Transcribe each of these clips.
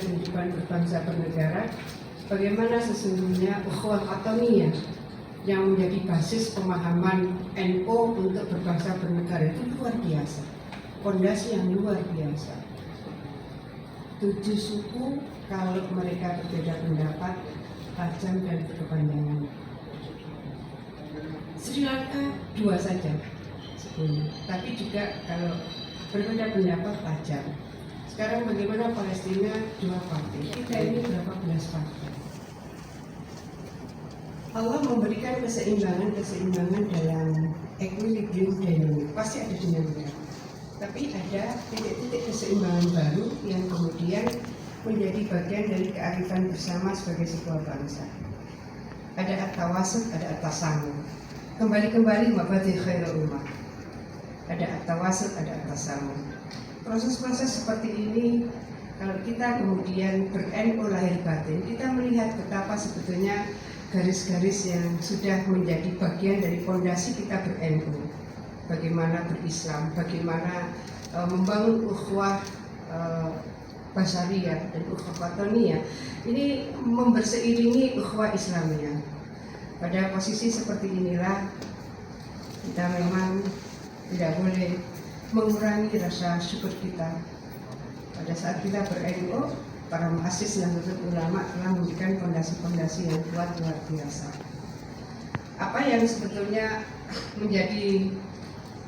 kehidupan berbangsa bernegara, bagaimana sesungguhnya ukhuwah wataniyah yang menjadi basis pemahaman NU untuk berbangsa bernegara itu luar biasa, fondasi yang luar biasa. 7 suku kalau mereka berbeda pendapat tajam dan berkepanjangan. Sri Lanka 2 saja sebelumnya, tapi juga kalau berbeda pendapat tajam. Sekarang bagaimana Palestina 2 partai, kita ini berapa belas partai. Allah memberikan keseimbangan dalam equilibrium dynamic, pasti ada dinamika. Tapi ada titik-titik keseimbangan baru yang kemudian menjadi bagian dari kearifan bersama sebagai sebuah bangsa. Ada at-tawasut, ada at-tasamuh. Kembali mabadi khairul ummah. Ada at-tawasut, ada at-tasamuh. Proses-proses seperti ini, kalau kita kemudian ber-NU lahir batin, kita melihat betapa sebetulnya garis-garis yang sudah menjadi bagian dari fondasi kita ber-NU. Bagaimana berislam, bagaimana membangun ukhuwah basyariyah dan ukhuwah wataniyah. Ini memberseiringi ukhuwah Islamiyah. Pada posisi seperti inilah kita memang tidak boleh mengurangi rasa syukur kita. Pada saat kita ber-NU, para muassis Nahdlatul Ulama telah memberikan fondasi-fondasi yang kuat luar biasa. Apa yang sebetulnya menjadi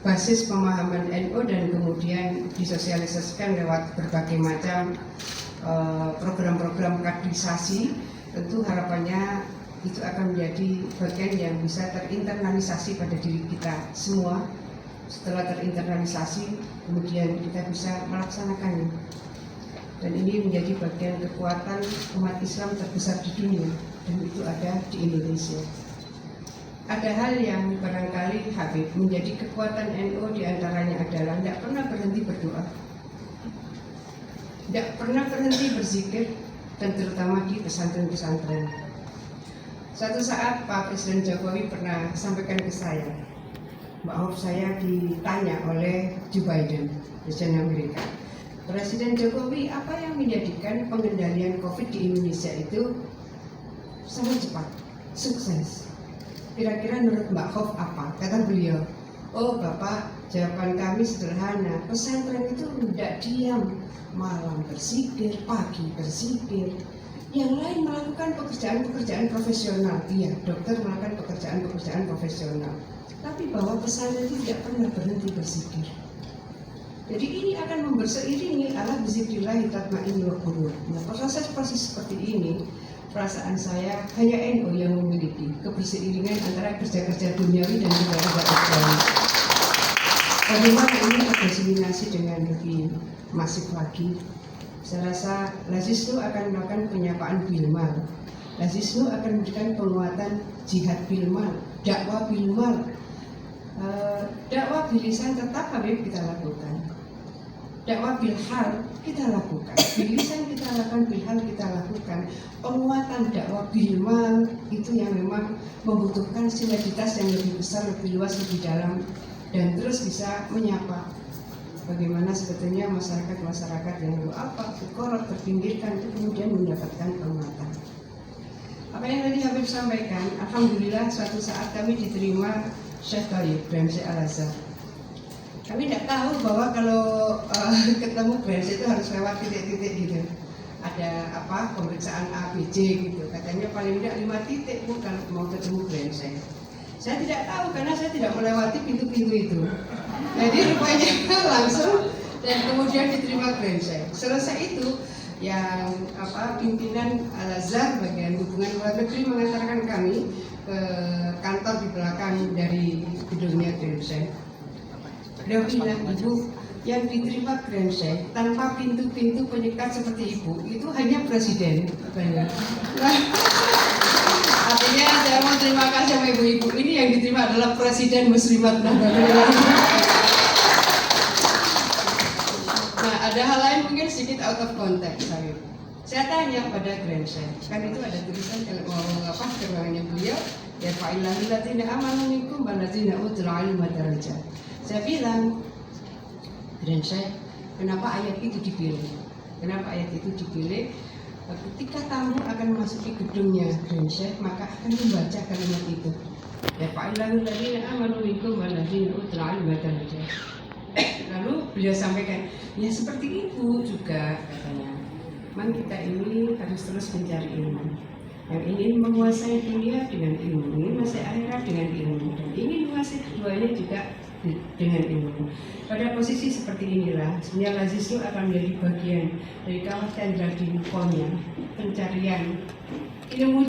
basis pemahaman NU dan kemudian disosialisasikan lewat berbagai macam program-program kaderisasi, tentu harapannya itu akan menjadi bagian yang bisa terinternalisasi pada diri kita semua. Setelah terinternalisasi, kemudian kita bisa melaksanakannya. Dan ini menjadi bagian kekuatan umat Islam terbesar di dunia, dan itu ada di Indonesia. Ada hal yang barangkali Habib menjadi kekuatan NU diantaranya adalah tidak pernah berhenti berdoa, tidak pernah berhenti berzikir, dan terutama di pesantren-pesantren. Suatu saat Pak Presiden Jokowi pernah sampaikan ke saya, maaf, saya ditanya oleh Joe Biden, Presiden Amerika, Presiden Jokowi, apa yang menjadikan pengendalian COVID di Indonesia itu sangat cepat, sukses? Kira-kira menurut Mbak Hof apa? Kata beliau, oh Bapak, jawaban kami sederhana, pesantren itu tidak diam, malam berzikir, pagi berzikir. Yang lain melakukan pekerjaan-pekerjaan profesional, iya, dokter melakukan pekerjaan-pekerjaan profesional. Tapi bahwa pesantren itu tidak pernah berhenti berzikir. Jadi ini akan memberseiringi ala bizikrillah tatma'innul qulub. Nah, proses-proses seperti ini, perasaan saya hanya NU yang memiliki keberseiringan antara kerja-kerja duniawi dan kerja-kerja Islami. Bagaimana ini terdiseminasi dengan lebih masif lagi? Saya rasa Lazisnu akan melakukan penyapaan bilmal. Lazisnu akan memberikan penguatan jihad bilmal, dakwah bilmal. Dakwah bilisan tetap Habib kita lakukan. Dakwah bilhal kita lakukan. Bilisan kita lakukan, bilhal kita lakukan. Penguatan dakwah bilmal itu yang memang membutuhkan sinergitas yang lebih besar, lebih luas, lebih dalam, dan terus bisa menyapa bagaimana sebetulnya masyarakat-masyarakat yang fuqara terpinggirkan itu kemudian mendapatkan penguatan. Apa yang tadi Habib sampaikan, alhamdulillah suatu saat kami diterima Syekh Thayyib Grand Syekh Al-Azhar. Kami tidak tahu bahwa kalau ketemu Grand Syekh itu harus lewat titik-titik gitu. Ada pemeriksaan A, B, C gitu. Katanya paling tidak 5 titik Bu kalau mau ketemu Grand Syekh. Saya tidak tahu karena saya tidak melewati pintu-pintu itu. Jadi rupanya langsung dan kemudian diterima Grand Syekh. Selesai itu yang pimpinan Al-Azhar bagian hubungan luar negeri mengantarkan kami ke kantor di belakang dari gedungnya Grand Syekh. Beliau bilang, Ibu, yang diterima Grand Syekh tanpa pintu-pintu penyekat seperti Ibu itu hanya presiden. Artinya saya mau terima kasih sama ibu-ibu ini, yang diterima adalah Presiden Muslimat Nahdlatul Ulama. Nah, ada hal lain mungkin sedikit out of context. Saya tanya pada Grand Syekh, kan itu ada tulisan kalau mau kewenangannya beliau, ya fa'ilahil ladzina amanu minkum wal ladzina utul ilma darajat. Saya bilang, Grand Syekh, kenapa ayat itu dipilih? Kenapa ayat itu dipilih? Ketika tamu akan memasuki gedungnya Grand Sheikh, maka akan membaca kalimat itu. Ya fa'ilahul ladzina amanu minkum wal ladzina utul ilma darajat. Lalu beliau sampaikan, ya seperti itu juga katanya. Man kita ini harus terus mencari ilmu. Yang ingin menguasai dunia dengan ilmu, ingin menguasai akhirat dengan ilmu, dan ingin menguasai keduanya juga dengan ilmu. Pada posisi seperti inilah sebenarnya lazis itu akan menjadi bagian dari kawah tendra di Konya, pencarian ilmu.